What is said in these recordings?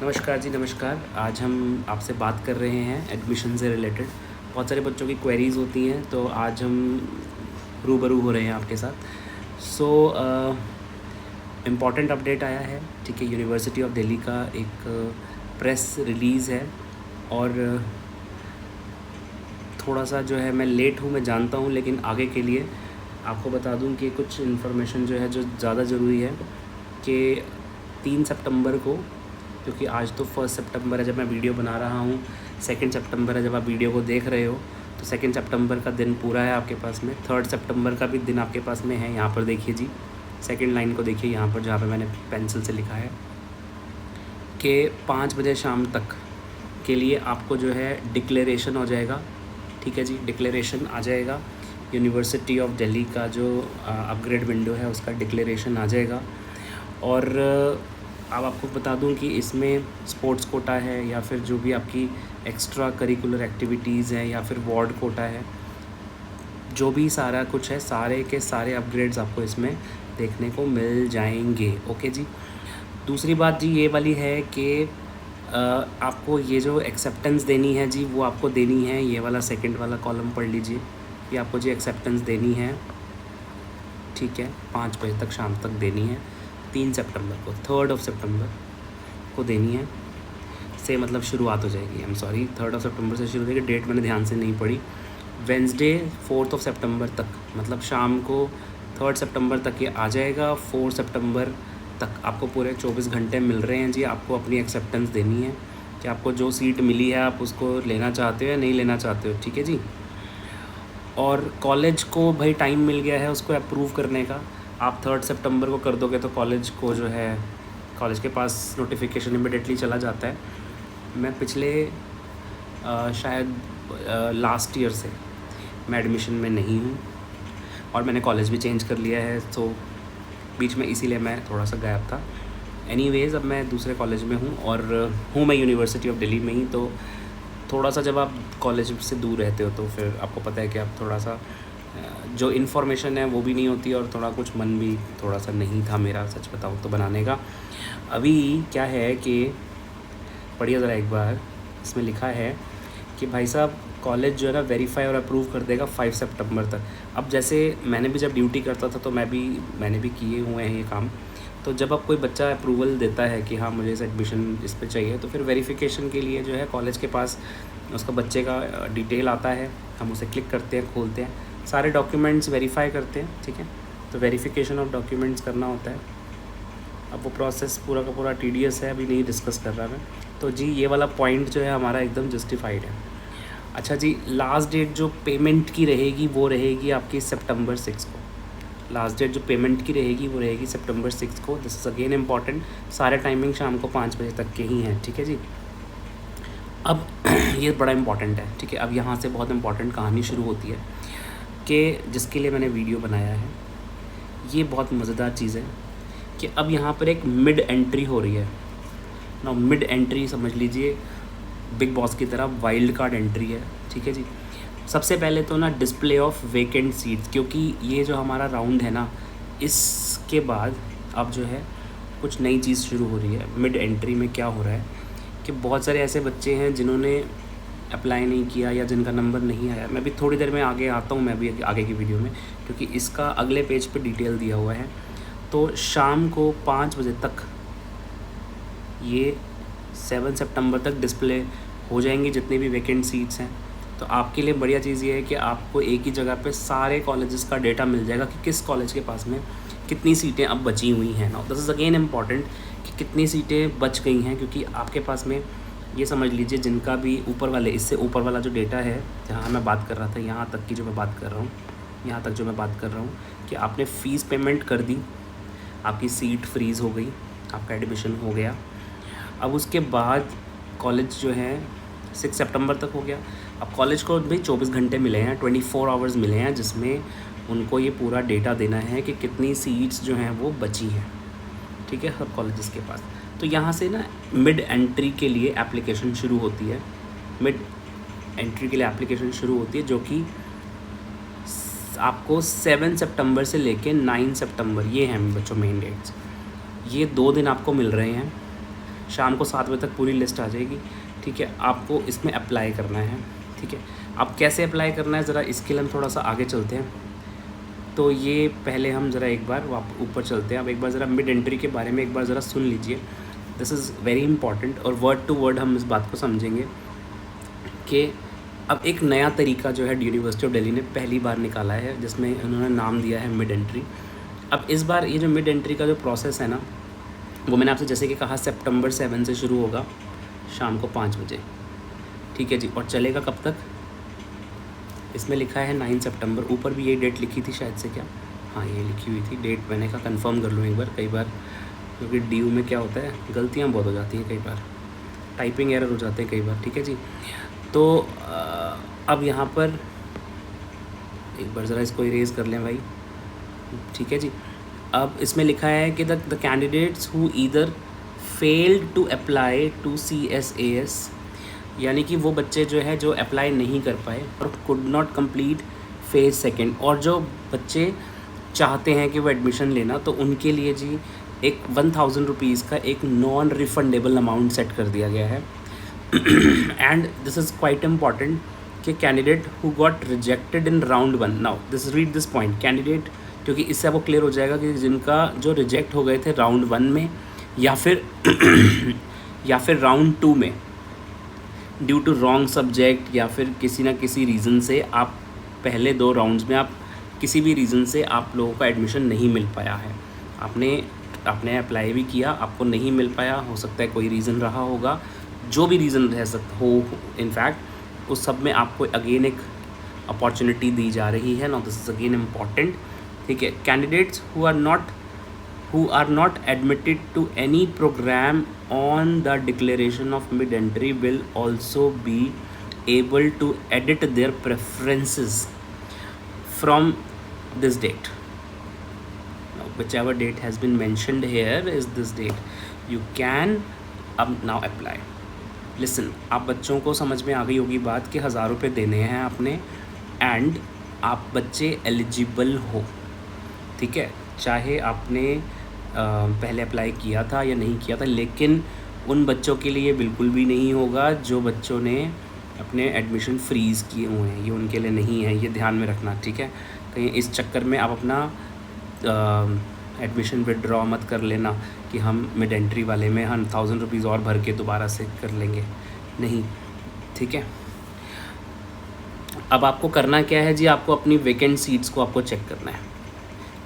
नमस्कार जी, नमस्कार। आज हम आपसे बात कर रहे हैं एडमिशन से रिलेटेड। बहुत सारे बच्चों की क्वेरीज़ होती हैं, तो आज हम रूबरू हो रहे हैं आपके साथ। इम्पॉर्टेंट अपडेट आया है, ठीक है। यूनिवर्सिटी ऑफ दिल्ली का एक प्रेस रिलीज़ है और थोड़ा सा जो है मैं लेट हूँ, मैं जानता हूँ, लेकिन आगे के लिए आपको बता दूँ कि कुछ इन्फॉर्मेशन जो है जो ज़्यादा ज़रूरी है कि 3 सितंबर को, क्योंकि आज तो 1 सितंबर है जब मैं वीडियो बना रहा हूँ, 2 सितंबर है जब आप वीडियो को देख रहे हो, तो 2 सितंबर का दिन पूरा है आपके पास में। 3 सितंबर का भी दिन आपके पास में है। यहाँ पर देखिए जी, सेकंड लाइन को देखिए यहाँ पर, जहाँ पे मैंने पेंसिल से लिखा है कि 5 बजे शाम तक के लिए आपको जो है डिक्लेरेशन हो जाएगा, ठीक है जी। डिक्लेरेशन आ जाएगा, यूनिवर्सिटी ऑफ दिल्ली का जो अपग्रेड विंडो है उसका डिक्लेरेशन आ जाएगा। और अब आपको बता दूं कि इसमें स्पोर्ट्स कोटा है या फिर जो भी आपकी एक्स्ट्रा करिकुलर एक्टिविटीज़ हैं या फिर वार्ड कोटा है, जो भी सारा कुछ है, सारे के सारे अपग्रेड्स आपको इसमें देखने को मिल जाएंगे। ओके जी। दूसरी बात जी ये वाली है कि आपको ये जो एक्सेप्टेंस देनी है जी, वो आपको देनी है, ये वाला सेकंड वाला कॉलम पढ़ लीजिए। ये आपको जी एक्सेप्टेंस देनी है, ठीक है, 5 बजे तक शाम तक देनी है। 3 सितंबर को, 3 सितंबर को देनी है, से मतलब शुरुआत हो जाएगी। आई एम सॉरी, 3 सितंबर से शुरू होगी, डेट मैंने ध्यान से नहीं पढ़ी। वेंसडे 4 सितंबर तक, मतलब शाम को 3 सितंबर तक ये आ जाएगा। 4 सितंबर तक आपको पूरे 24 घंटे मिल रहे हैं जी, आपको अपनी एक्सेप्टेंस देनी है कि आपको जो सीट मिली है आप उसको लेना चाहते हो या नहीं लेना चाहते हो, ठीक है जी। और कॉलेज को भाई टाइम मिल गया है उसको अप्रूव करने का। आप 3 सितंबर को कर दोगे तो कॉलेज को जो है, कॉलेज के पास नोटिफिकेशन इमिडिएटली चला जाता है। मैं पिछले शायद लास्ट ईयर से मैं एडमिशन में नहीं हूँ और मैंने कॉलेज भी चेंज कर लिया है, तो बीच में इसीलिए मैं थोड़ा सा गायब था। एनीवेज़ अब मैं दूसरे कॉलेज में हूँ और हूँ मैं यूनिवर्सिटी ऑफ दिल्ली में ही। तो थोड़ा सा जब आप कॉलेज से दूर रहते हो तो फिर आपको पता है कि आप थोड़ा सा जो इन्फॉर्मेशन है वो भी नहीं होती, और थोड़ा कुछ मन भी थोड़ा सा नहीं था मेरा, सच बताऊँ तो, बनाने का। अभी क्या है कि पढ़िए ज़रा एक बार, इसमें लिखा है कि भाई साहब कॉलेज जो है ना वेरीफाई और अप्रूव कर देगा 5 सितंबर तक। अब जैसे मैंने भी जब ड्यूटी करता था तो मैंने भी किए हुए हैं ये काम। तो जब अब कोई बच्चा अप्रूवल देता है कि हाँ मुझे इस एडमिशन इस पे चाहिए, तो फिर वेरिफिकेशन के लिए जो है कॉलेज के पास उसका बच्चे का डिटेल आता है, हम उसे क्लिक करते हैं, खोलते हैं, सारे डॉक्यूमेंट्स वेरीफाई करते हैं, ठीक है। तो वेरिफिकेशन ऑफ डॉक्यूमेंट्स करना होता है। अब वो प्रोसेस पूरा का पूरा टीडियस है, अभी नहीं डिस्कस कर रहा मैं। तो जी ये वाला पॉइंट जो है हमारा एकदम जस्टिफाइड है। अच्छा जी, लास्ट डेट जो पेमेंट की रहेगी वो रहेगी आपकी सितंबर 6 को। लास्ट डेट जो पेमेंट की रहेगी वो रहेगी सितंबर 6 को। This is again important. सारे टाइमिंग शाम को 5 बजे तक के ही हैं, ठीक है जी। अब ये बड़ा इम्पॉर्टेंट है, ठीक है। अब यहाँ से बहुत इम्पॉर्टेंट कहानी शुरू होती है कि जिसके लिए मैंने वीडियो बनाया है। ये बहुत मज़ेदार चीज़ है कि अब यहाँ पर एक मिड एंट्री हो रही है ना। मिड एंट्री समझ लीजिए बिग बॉस की तरह वाइल्ड कार्ड एंट्री है, ठीक है जी। सबसे पहले तो ना डिस्प्ले ऑफ वेकेंट सीट्स, क्योंकि ये जो हमारा राउंड है ना, इसके बाद अब जो है कुछ नई चीज़ शुरू हो रही है। मिड एंट्री में क्या हो रहा है कि बहुत सारे ऐसे बच्चे हैं जिन्होंने अप्लाई नहीं किया या जिनका नंबर नहीं आया। मैं भी थोड़ी देर में आगे आता हूँ, मैं भी आगे की वीडियो में, क्योंकि इसका अगले पेज पे डिटेल दिया हुआ है। तो शाम को 5 बजे तक ये 7 सितंबर तक डिस्प्ले हो जाएंगी जितनी भी वैकेंट सीट्स हैं। तो आपके लिए बढ़िया चीज़ ये है कि आपको एक ही जगह पे सारे कॉलेजेस का डेटा मिल जाएगा कि किस कॉलेज के पास में कितनी सीटें अब बची हुई हैं ना। दिस इज़ अगेन इम्पॉर्टेंट कि कितनी सीटें बच गई हैं, क्योंकि आपके पास में ये समझ लीजिए जिनका भी ऊपर वाले, इससे ऊपर वाला जो डेटा है जहाँ मैं बात कर रहा था, यहाँ तक की जो मैं बात कर रहा हूँ, यहाँ तक जो मैं बात कर रहा हूँ कि आपने फ़ीस पेमेंट कर दी, आपकी सीट फ्रीज़ हो गई, आपका एडमिशन हो गया। अब उसके बाद कॉलेज जो है 6 सितंबर तक हो गया। अब कॉलेज को भी 24 घंटे मिले हैं, 24 आवर्स मिले हैं, जिसमें उनको ये पूरा डेटा देना है कि कितनी सीट्स जो हैं वो बची हैं, ठीक है, हर कॉलेजेस के पास। तो यहाँ से ना मिड एंट्री के लिए एप्लीकेशन शुरू होती है। मिड एंट्री के लिए एप्लीकेशन शुरू होती है, जो कि आपको 7 सितंबर से लेके 9 सितंबर, ये हैं बच्चों मेन डेट्स। ये 2 दिन आपको मिल रहे हैं शाम को 7 बजे तक पूरी लिस्ट आ जाएगी, ठीक है। आपको इसमें अप्लाई करना है, ठीक है। अब कैसे अप्लाई करना है ज़रा इसके लिए हम थोड़ा सा आगे चलते हैं। तो ये पहले हम ज़रा एक बार ऊपर चलते हैं। अब एक बार ज़रा मिड एंट्री के बारे में एक बार ज़रा सुन लीजिए, दिस इज़ वेरी इंपॉर्टेंट, और वर्ड टू वर्ड हम इस बात को समझेंगे कि अब एक नया तरीका जो है यूनिवर्सिटी ऑफ दिल्ली ने पहली बार निकाला है, जिसमें उन्होंने नाम दिया है मिड एंट्री। अब इस बार ये जो मिड एंट्री का जो प्रोसेस है ना, वो मैंने आपसे जैसे कि कहा सितंबर 7 से शुरू होगा शाम को 5 बजे, ठीक है जी, और चलेगा कब तक? इसमें लिखा है 9 सितंबर, ऊपर भी ये डेट लिखी थी शायद से, क्या? हाँ, ये लिखी हुई थी डेट, मैंने कहा कंफर्म कर लूँ एक बार, कई बार क्योंकि DU में क्या होता है, गलतियाँ बहुत हो जाती हैं कई बार, टाइपिंग एरर हो जाते हैं कई बार, ठीक है जी। तो अब यहाँ पर एक बार ज़रा इसको इरेज कर लें भाई, ठीक है जी। अब इसमें लिखा है कि the candidates who either failed to apply to CSAS, यानी कि वो बच्चे जो है जो अप्लाई नहीं कर पाए और could not complete phase second, और जो बच्चे चाहते हैं कि वो एडमिशन लेना, तो उनके लिए जी एक 1000 रुपीज़ का एक नॉन रिफंडेबल अमाउंट सेट कर दिया गया है। And this is quite important कि candidate who got rejected in round 1, now this read this point, candidate, क्योंकि इससे आपको क्लियर हो जाएगा कि जिनका जो रिजेक्ट हो गए थे राउंड 1 में या फिर या फिर राउंड 2 में ड्यू टू रॉन्ग सब्जेक्ट या फिर किसी ना किसी रीज़न से, आप पहले 2 राउंड्स में आप किसी भी रीज़न से आप लोगों का एडमिशन नहीं मिल पाया है, आपने अप्लाई भी किया, आपको नहीं मिल पाया, हो सकता है कोई रीज़न रहा होगा, जो भी रीज़न रह सकता हो, इनफैक्ट उस सब में आपको अगेन एक अपॉर्चुनिटी दी जा रही है। Now this is again important, ठीक है। Candidates who are not admitted to any program on the declaration of mid entry will also be able to edit their preferences from this date, whichever date has been mentioned here is this date, you can अब now apply। Listen, आप बच्चों को समझ में आ गई होगी बात कि 1000 रुपये देने हैं आपने, एंड आप बच्चे एलिजिबल हो, ठीक है, चाहे आपने पहले अप्लाई किया था या नहीं किया था, लेकिन उन बच्चों के लिए बिल्कुल भी नहीं होगा जो बच्चों ने अपने एडमिशन फ्रीज़ किए हुए हैं, ये उनके लिए नहीं है, ये ध्यान में रखना, ठीक है। कहीं इस चक्कर में आप अपना एडमिशन विड्रॉ मत कर लेना कि हम मिड एंट्री वाले में हम 1000 रुपीज़ और भर के दोबारा से कर लेंगे, नहीं, ठीक है। अब आपको करना क्या है जी, आपको अपनी वैकेंट सीट्स को आपको चेक करना है,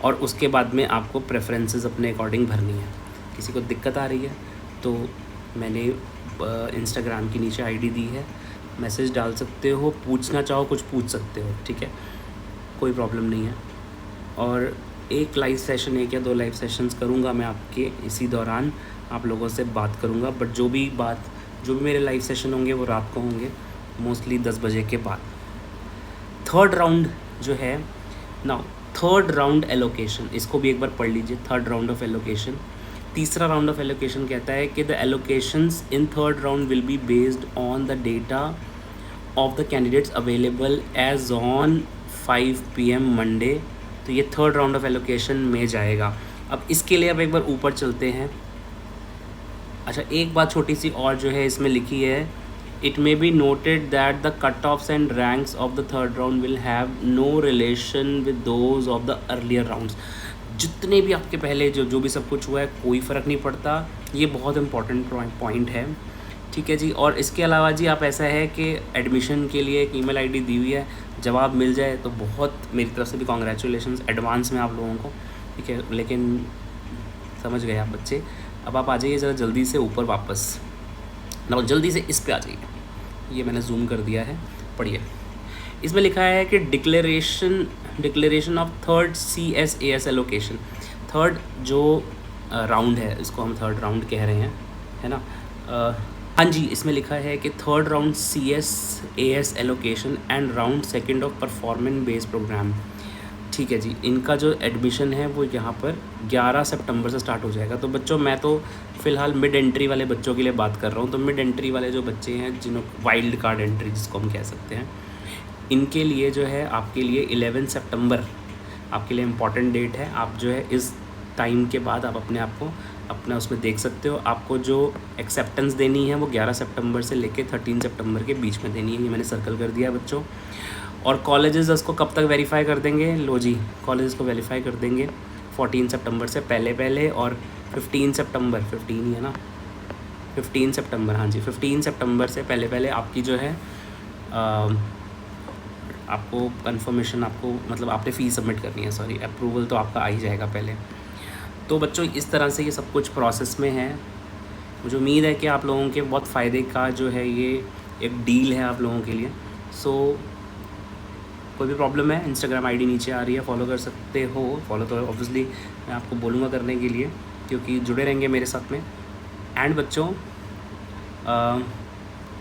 और उसके बाद में आपको प्रेफरेंसेस अपने अकॉर्डिंग भरनी है। किसी को दिक्कत आ रही है तो मैंने इंस्टाग्राम की नीचे ID दी है, मैसेज डाल सकते हो, पूछना चाहो कुछ पूछ सकते हो, ठीक है, कोई प्रॉब्लम नहीं है। और एक लाइव सेशन, 1 या 2 लाइव सेशंस करूँगा मैं आपके, इसी दौरान आप लोगों से बात करूँगा, बट जो भी मेरे लाइव सेशन होंगे वो रात को होंगे, मोस्टली 10 बजे के बाद। थर्ड राउंड जो है, नाउ थर्ड राउंड एलोकेशन, इसको भी एक बार पढ़ लीजिए, थर्ड राउंड ऑफ एलोकेशन। तीसरा राउंड ऑफ एलोकेशन कहता है कि the allocations in third round will be based on the data of the candidates available as on 5 PM Monday, तो ये थर्ड राउंड ऑफ एलोकेशन में जाएगा। अब इसके लिए अब एक बार ऊपर चलते हैं। अच्छा, एक बात छोटी सी और जो है इसमें लिखी है, it may be noted that the cut offs and ranks of the third round will have no relation with those of the earlier rounds. जितने भी आपके पहले जो भी सब कुछ हुआ है, कोई फ़र्क नहीं पड़ता, ये बहुत इंपॉर्टेंट पॉइंट है, ठीक है जी। और इसके अलावा जी आप ऐसा है कि एडमिशन के लिए एक ईमेल ID दी हुई है, जवाब मिल जाए तो बहुत, मेरी तरफ से भी कॉन्ग्रेचुलेशंस एडवांस में आप लोगों को, ठीक है। लेकिन समझ गए आप बच्चे, अब आप आ जाइए ज़रा जल्दी से ऊपर वापस, ना जल्दी से इस पे आ जाइए, ये मैंने जूम कर दिया है, पढ़िए। इसमें लिखा है कि declaration of third CSAS allocation, third जो राउंड है, इसको हम थर्ड राउंड कह रहे हैं, है ना। हाँ जी, इसमें लिखा है कि third round CSAS allocation and round second of performance based program, ठीक है जी। इनका जो एडमिशन है वो यहाँ पर 11 सितंबर से स्टार्ट हो जाएगा। तो बच्चों, मैं तो फ़िलहाल मिड एंट्री वाले बच्चों के लिए बात कर रहा हूँ। तो मिड एंट्री वाले जो बच्चे हैं, जिन्हों वाइल्ड कार्ड एंट्री जिसको हम कह सकते हैं, इनके लिए जो है आपके लिए 11 सितंबर आपके लिए इम्पॉर्टेंट डेट है। आप जो है इस टाइम के बाद आप अपने आप को अपना उसमें देख सकते हो। आपको जो एक्सेप्टेंस देनी है वो 11 सितंबर से लेके 13 सितंबर के बीच में देनी है, ये मैंने सर्कल कर दिया है बच्चों। और कॉलेजेस उसको कब तक वेरीफाई कर देंगे? लो जी, कॉलेजेस को वेरीफाई कर देंगे 14 सितंबर से पहले और 15 सितंबर, 15 ही है ना, 15 सितंबर, हाँ जी 15 सितंबर से पहले आपकी जो है आपको कंफर्मेशन, आपको मतलब आपने फ़ीस सबमिट करनी है, सॉरी अप्रूवल तो आपका आ ही जाएगा पहले। तो बच्चों इस तरह से ये सब कुछ प्रोसेस में है। मुझे उम्मीद है कि आप लोगों के बहुत फ़ायदे का जो है ये एक डील है आप लोगों के लिए। सो कोई भी प्रॉब्लम है, इंस्टाग्राम आईडी नीचे आ रही है, फॉलो कर सकते हो। फॉलो तो ऑब्वियसली मैं आपको बोलूँगा करने के लिए, क्योंकि जुड़े रहेंगे मेरे साथ में। एंड बच्चों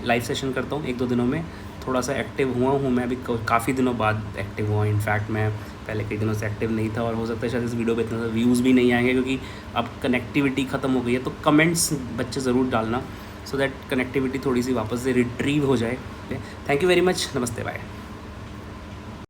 लाइव सेशन करता हूँ 1-2 दिनों में, थोड़ा सा एक्टिव हुआ हूँ मैं अभी, काफ़ी दिनों बाद एक्टिव हुआ। इनफैक्ट मैं पहले कई दिनों से एक्टिव नहीं था, और हो सकता है शायद इस वीडियो पे इतना व्यूज़ भी नहीं आएंगे, क्योंकि अब कनेक्टिविटी ख़त्म हो गई है। तो कमेंट्स बच्चे ज़रूर डालना, सो दैट कनेक्टिविटी थोड़ी सी वापस से रिट्रीव हो जाए। थैंक यू वेरी मच, नमस्ते, बाय।